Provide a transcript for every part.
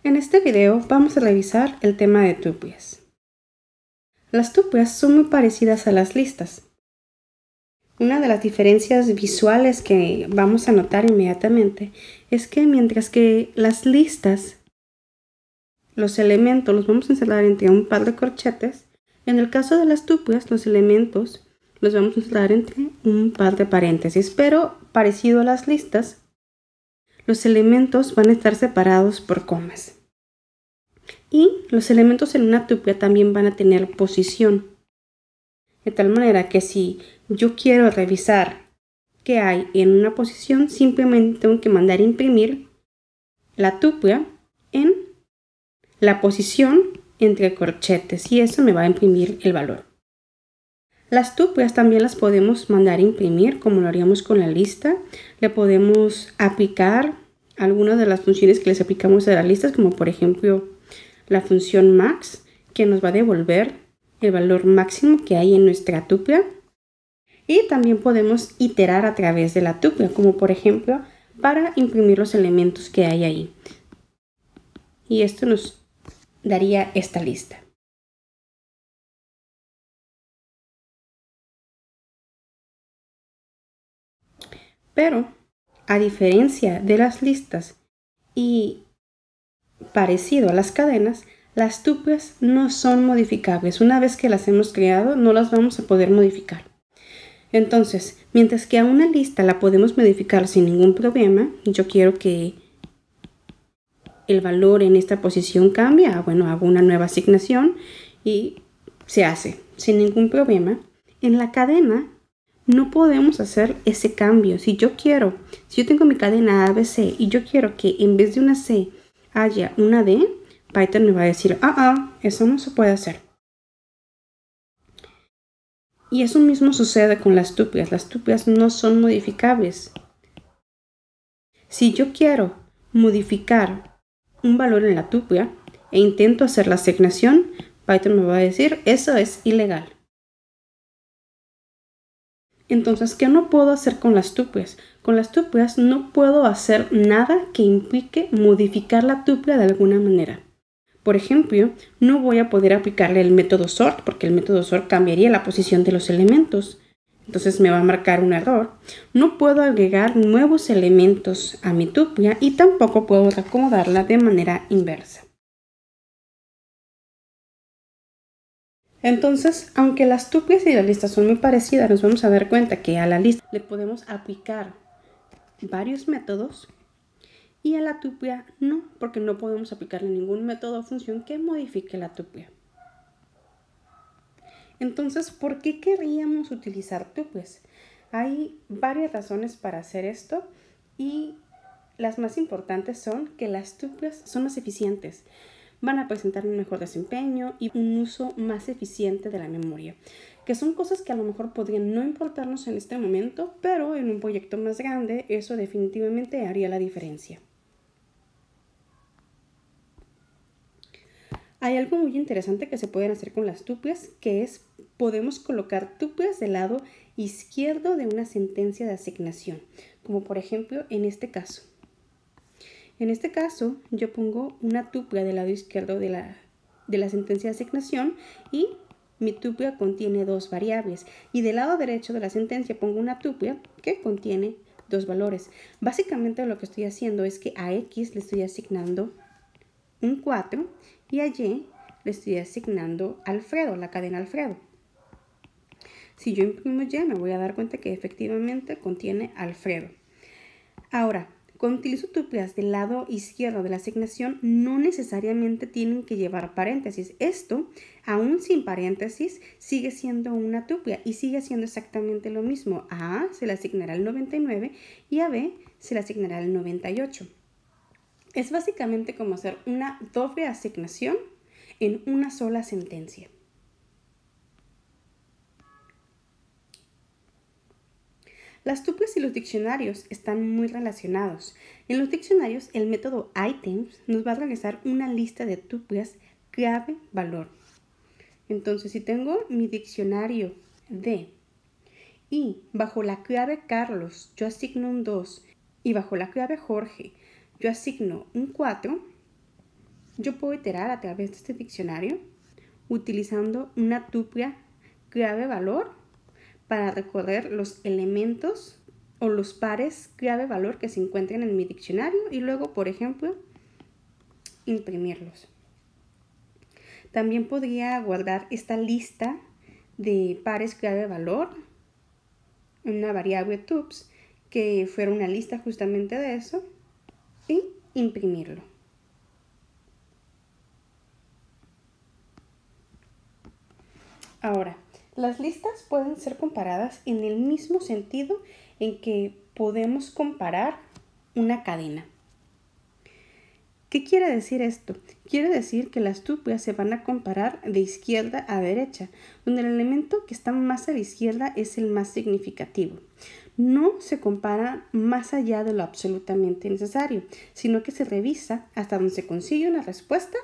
En este video vamos a revisar el tema de tuplas. Las tuplas son muy parecidas a las listas. Una de las diferencias visuales que vamos a notar inmediatamente es que mientras que las listas, los elementos los vamos a insertar entre un par de corchetes, en el caso de las tuplas los elementos los vamos a insertar entre un par de paréntesis, pero parecido a las listas, los elementos van a estar separados por comas. Y los elementos en una tupla también van a tener posición. De tal manera que si yo quiero revisar qué hay en una posición, simplemente tengo que mandar a imprimir la tupla en la posición entre corchetes y eso me va a imprimir el valor. Las tuplas también las podemos mandar a imprimir como lo haríamos con la lista. Le podemos aplicar algunas de las funciones que les aplicamos a las listas, como por ejemplo la función max, que nos va a devolver el valor máximo que hay en nuestra tupla. Y también podemos iterar a través de la tupla, como por ejemplo para imprimir los elementos que hay ahí. Y esto nos daría esta lista. Pero, a diferencia de las listas y parecido a las cadenas, las tuplas no son modificables. Una vez que las hemos creado, no las vamos a poder modificar. Entonces, mientras que a una lista la podemos modificar sin ningún problema, yo quiero que el valor en esta posición cambie, bueno, hago una nueva asignación y se hace sin ningún problema. En la cadena no podemos hacer ese cambio. Si yo tengo mi cadena ABC y yo quiero que en vez de una C haya una D, Python me va a decir, eso no se puede hacer. Y eso mismo sucede con las tuplas. Las tuplas no son modificables. Si yo quiero modificar un valor en la tupla e intento hacer la asignación, Python me va a decir, eso es ilegal. Entonces, ¿qué no puedo hacer con las tuplas? Con las tuplas no puedo hacer nada que implique modificar la tupla de alguna manera. Por ejemplo, no voy a poder aplicarle el método sort porque el método sort cambiaría la posición de los elementos. Entonces me va a marcar un error. No puedo agregar nuevos elementos a mi tupla y tampoco puedo acomodarla de manera inversa. Entonces, aunque las tuplas y las listas son muy parecidas, nos vamos a dar cuenta que a la lista le podemos aplicar varios métodos y a la tupla no, porque no podemos aplicarle ningún método o función que modifique la tupla. Entonces, ¿por qué querríamos utilizar tuplas? Hay varias razones para hacer esto y las más importantes son que las tuplas son más eficientes. Van a presentar un mejor desempeño y un uso más eficiente de la memoria, que son cosas que a lo mejor podrían no importarnos en este momento, pero en un proyecto más grande eso definitivamente haría la diferencia. Hay algo muy interesante que se pueden hacer con las tuplas, que es podemos colocar tuplas del lado izquierdo de una sentencia de asignación, como por ejemplo en este caso. En este caso, yo pongo una tupla del lado izquierdo de la sentencia de asignación y mi tupla contiene dos variables. Y del lado derecho de la sentencia pongo una tupla que contiene dos valores. Básicamente lo que estoy haciendo es que a X le estoy asignando un 4 y a Y le estoy asignando Alfredo, la cadena Alfredo. Si yo imprimo Y me voy a dar cuenta que efectivamente contiene Alfredo. Ahora, cuando utilizo tuplas del lado izquierdo de la asignación, no necesariamente tienen que llevar paréntesis. Esto, aún sin paréntesis, sigue siendo una tupla y sigue siendo exactamente lo mismo. A A se le asignará el 99 y a B se le asignará el 98. Es básicamente como hacer una doble asignación en una sola sentencia. Las tuplas y los diccionarios están muy relacionados. En los diccionarios, el método items nos va a realizar una lista de tuplas clave-valor. Entonces, si tengo mi diccionario D y bajo la clave Carlos yo asigno un 2 y bajo la clave Jorge yo asigno un 4, yo puedo iterar a través de este diccionario utilizando una tupia clave-valor para recorrer los elementos o los pares clave-valor que se encuentran en mi diccionario y luego, por ejemplo, imprimirlos. También podría guardar esta lista de pares clave-valor en una variable tupes que fuera una lista justamente de eso y imprimirlo. Ahora, las listas pueden ser comparadas en el mismo sentido en que podemos comparar una cadena. ¿Qué quiere decir esto? Quiere decir que las tupias se van a comparar de izquierda a derecha, donde el elemento que está más a la izquierda es el más significativo. No se compara más allá de lo absolutamente necesario, sino que se revisa hasta donde se consigue una respuesta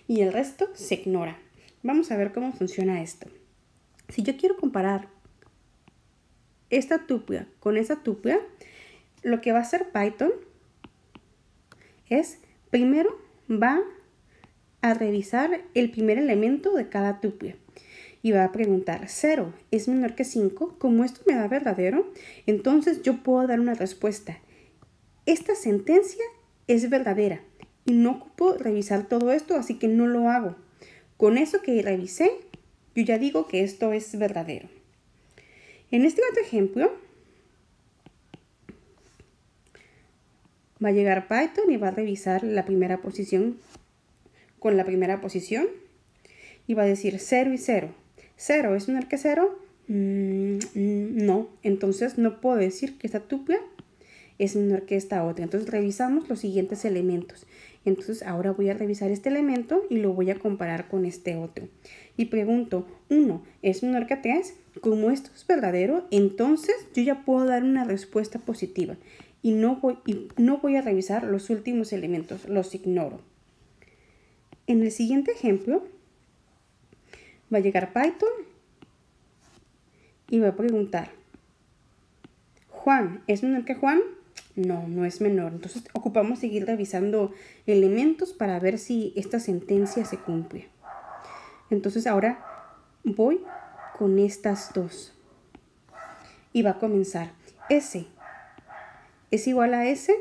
y el resto se ignora. Vamos a ver cómo funciona esto. Si yo quiero comparar esta tupia con esa tupia, lo que va a hacer Python es, primero va a revisar el primer elemento de cada tupia y va a preguntar, 0 es menor que 5, como esto me da verdadero, entonces yo puedo dar una respuesta. Esta sentencia es verdadera y no ocupo revisar todo esto, así que no lo hago. Con eso que revisé, yo ya digo que esto es verdadero. En este otro ejemplo, va a llegar Python y va a revisar la primera posición con la primera posición y va a decir 0 y 0. ¿0 es menor que 0? No, entonces no puedo decir que esta tupia es menor que esta otra. Entonces revisamos los siguientes elementos. Entonces ahora voy a revisar este elemento y lo voy a comparar con este otro. Y pregunto, 1 es menor que 3. Como esto es verdadero, entonces yo ya puedo dar una respuesta positiva. Y no voy a revisar los últimos elementos, los ignoro. En el siguiente ejemplo, va a llegar Python y va a preguntar, ¿Juan es menor que Juan? No, no es menor. Entonces ocupamos seguir revisando elementos para ver si esta sentencia se cumple. Entonces ahora voy con estas dos. Y va a comenzar. S es igual a S.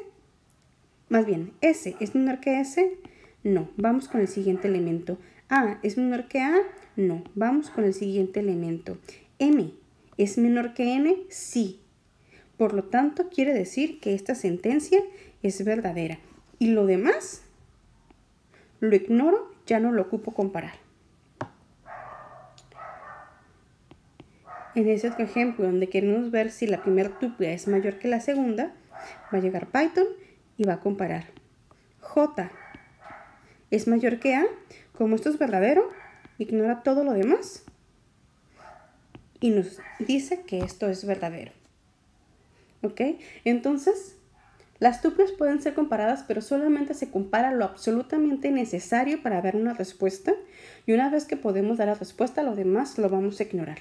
Más bien, S es menor que S. No, vamos con el siguiente elemento. A es menor que A. No, vamos con el siguiente elemento. M es menor que N. Sí. Por lo tanto, quiere decir que esta sentencia es verdadera. Y lo demás lo ignoro, ya no lo ocupo comparar. En ese otro ejemplo, donde queremos ver si la primera tupia es mayor que la segunda, va a llegar Python y va a comparar. J es mayor que A. Como esto es verdadero, ignora todo lo demás y nos dice que esto es verdadero. ¿Ok? Entonces, las tupias pueden ser comparadas, pero solamente se compara lo absolutamente necesario para dar una respuesta. Y una vez que podemos dar la respuesta, lo demás lo vamos a ignorar.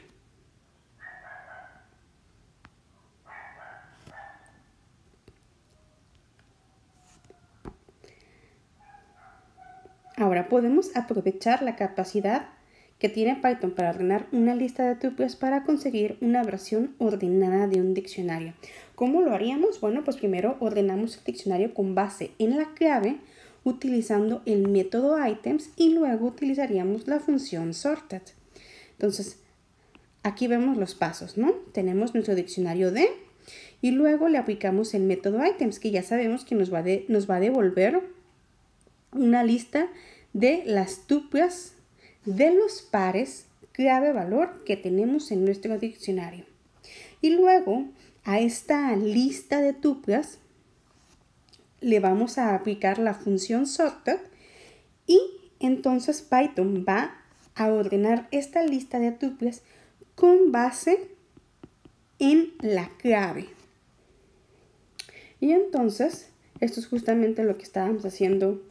Ahora podemos aprovechar la capacidad que tiene Python para ordenar una lista de tuplas para conseguir una versión ordenada de un diccionario. ¿Cómo lo haríamos? Bueno, pues primero ordenamos el diccionario con base en la clave utilizando el método items y luego utilizaríamos la función sorted. Entonces, aquí vemos los pasos, ¿no? Tenemos nuestro diccionario D y luego le aplicamos el método items que ya sabemos que nos va a devolver una lista de las tuplas de los pares clave-valor que tenemos en nuestro diccionario. Y luego a esta lista de tuplas le vamos a aplicar la función sorted y entonces Python va a ordenar esta lista de tuplas con base en la clave. Y entonces, esto es justamente lo que estábamos haciendo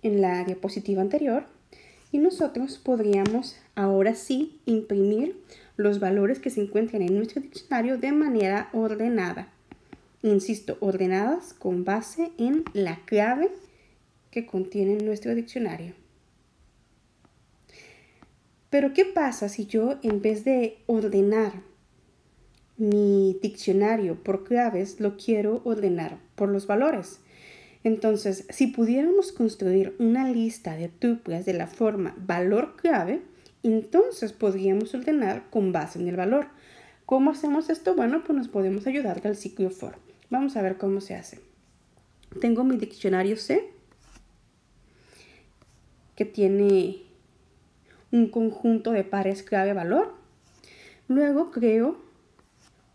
en la diapositiva anterior. Y nosotros podríamos ahora sí imprimir los valores que se encuentran en nuestro diccionario de manera ordenada. Insisto, ordenadas con base en la clave que contiene nuestro diccionario. Pero ¿qué pasa si yo, en vez de ordenar mi diccionario por claves, lo quiero ordenar por los valores? Entonces, si pudiéramos construir una lista de tuplas de la forma valor clave, entonces podríamos ordenar con base en el valor. ¿Cómo hacemos esto? Bueno, pues nos podemos ayudar del ciclo for. Vamos a ver cómo se hace. Tengo mi diccionario C, que tiene un conjunto de pares clave valor. Luego creo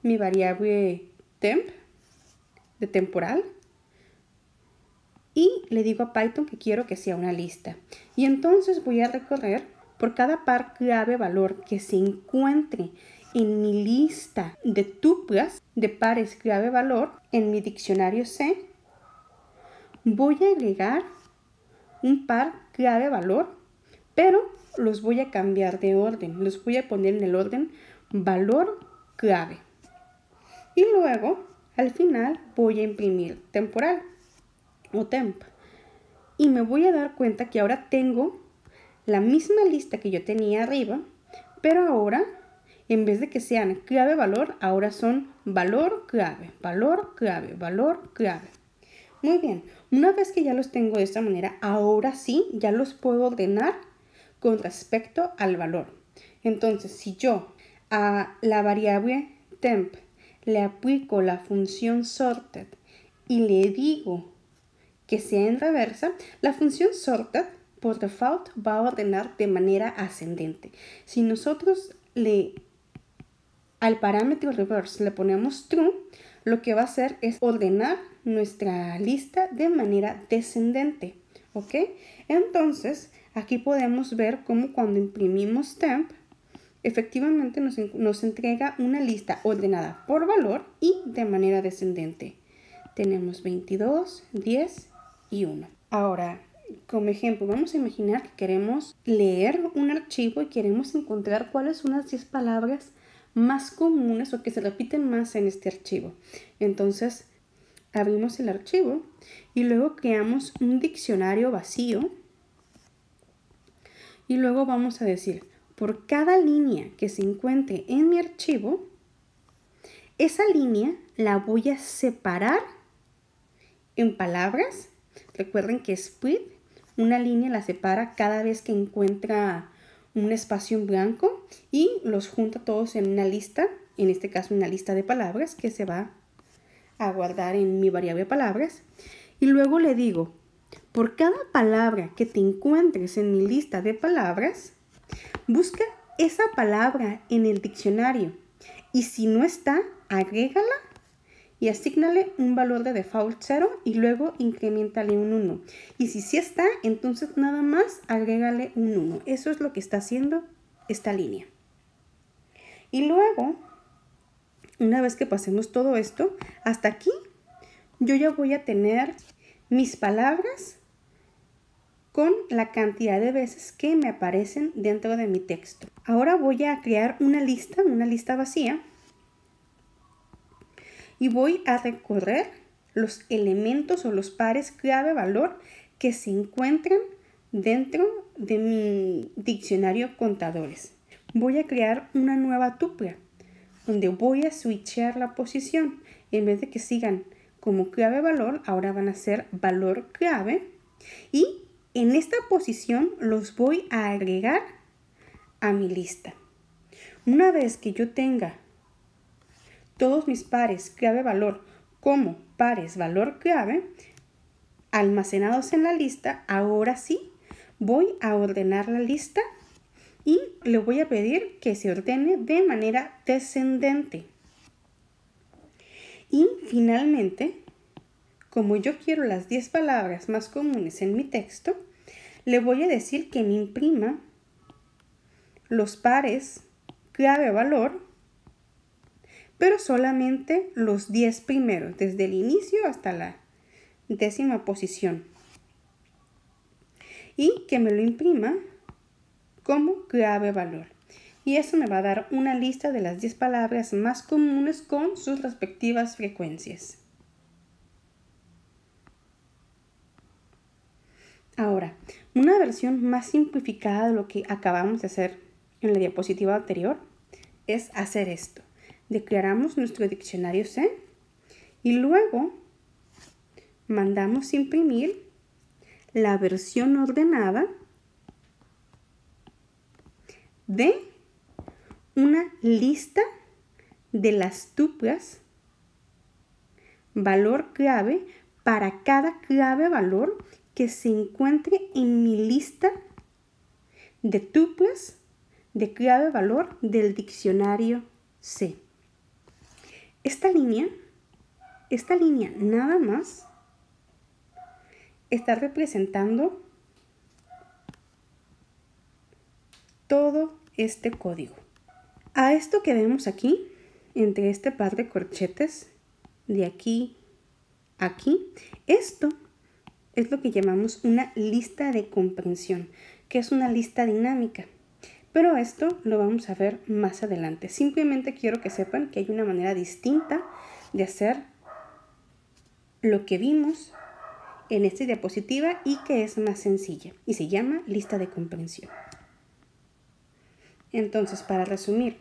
mi variable temp, de temporal, y le digo a Python que quiero que sea una lista. Y entonces voy a recorrer por cada par clave valor que se encuentre en mi lista de tuplas de pares clave valor en mi diccionario C. Voy a agregar un par clave valor, pero los voy a cambiar de orden. Los voy a poner en el orden valor clave. Y luego, al final, voy a imprimir temporal o temp. Y me voy a dar cuenta que ahora tengo la misma lista que yo tenía arriba, pero ahora, en vez de que sean clave valor, ahora son valor clave, valor clave, valor clave. Muy bien, una vez que ya los tengo de esta manera, ahora sí ya los puedo ordenar con respecto al valor. Entonces, si yo a la variable temp le aplico la función sorted y le digo que sea en reversa, la función sorted por default va a ordenar de manera ascendente. Si nosotros al parámetro reverse le ponemos true, lo que va a hacer es ordenar nuestra lista de manera descendente. ¿Ok? Entonces, aquí podemos ver cómo cuando imprimimos temp, efectivamente nos entrega una lista ordenada por valor y de manera descendente. Tenemos 22, 10 y 1. Ahora, como ejemplo, vamos a imaginar que queremos leer un archivo y queremos encontrar cuáles son las 10 palabras más comunes o que se repiten más en este archivo. Entonces, abrimos el archivo y luego creamos un diccionario vacío y luego vamos a decir, por cada línea que se encuentre en mi archivo, esa línea la voy a separar en palabras. Recuerden que split, una línea la separa cada vez que encuentra un espacio en blanco y los junta todos en una lista, en este caso una lista de palabras que se va a guardar en mi variable palabras. Y luego le digo, por cada palabra que te encuentres en mi lista de palabras, busca esa palabra en el diccionario y si no está, agrégala y asígnale un valor de default 0 y luego incrementale un 1. Y si sí está, entonces nada más agrégale un 1. Eso es lo que está haciendo esta línea. Y luego, una vez que pasemos todo esto, hasta aquí yo ya voy a tener mis palabras con la cantidad de veces que me aparecen dentro de mi texto. Ahora voy a crear una lista vacía. Y voy a recorrer los elementos o los pares clave valor que se encuentran dentro de mi diccionario contadores. Voy a crear una nueva tupla donde voy a switchear la posición. En vez de que sigan como clave valor, ahora van a ser valor clave. Y en esta posición los voy a agregar a mi lista. Una vez que yo tenga todos mis pares clave valor como pares valor clave almacenados en la lista, ahora sí voy a ordenar la lista y le voy a pedir que se ordene de manera descendente. Y finalmente, como yo quiero las 10 palabras más comunes en mi texto, le voy a decir que me imprima los pares clave valor, pero solamente los 10 primeros, desde el inicio hasta la 10ª posición. Y que me lo imprima como clave valor. Y eso me va a dar una lista de las 10 palabras más comunes con sus respectivas frecuencias. Ahora, una versión más simplificada de lo que acabamos de hacer en la diapositiva anterior es hacer esto. Declaramos nuestro diccionario C y luego mandamos imprimir la versión ordenada de una lista de las tuplas valor clave para cada clave valor que se encuentre en mi lista de tuplas de clave valor del diccionario C. Esta línea nada más está representando todo este código. A esto que vemos aquí, entre este par de corchetes, de aquí a aquí, esto es lo que llamamos una lista de comprensión, que es una lista dinámica. Pero esto lo vamos a ver más adelante. Simplemente quiero que sepan que hay una manera distinta de hacer lo que vimos en esta diapositiva y que es más sencilla y se llama lista de comprensión. Entonces, para resumir,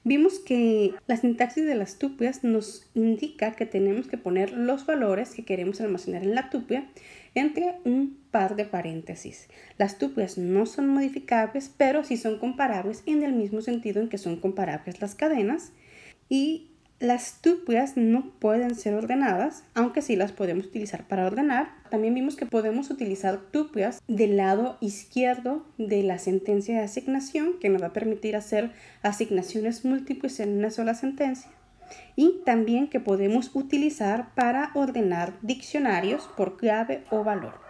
vimos que la sintaxis de las tuplas nos indica que tenemos que poner los valores que queremos almacenar en la tupla entre un par de paréntesis. Las tuplas no son modificables, pero sí son comparables en el mismo sentido en que son comparables las cadenas. Y las tuplas no pueden ser ordenadas, aunque sí las podemos utilizar para ordenar. También vimos que podemos utilizar tuplas del lado izquierdo de la sentencia de asignación, que nos va a permitir hacer asignaciones múltiples en una sola sentencia. Y también que podemos utilizar para ordenar diccionarios por clave o valor.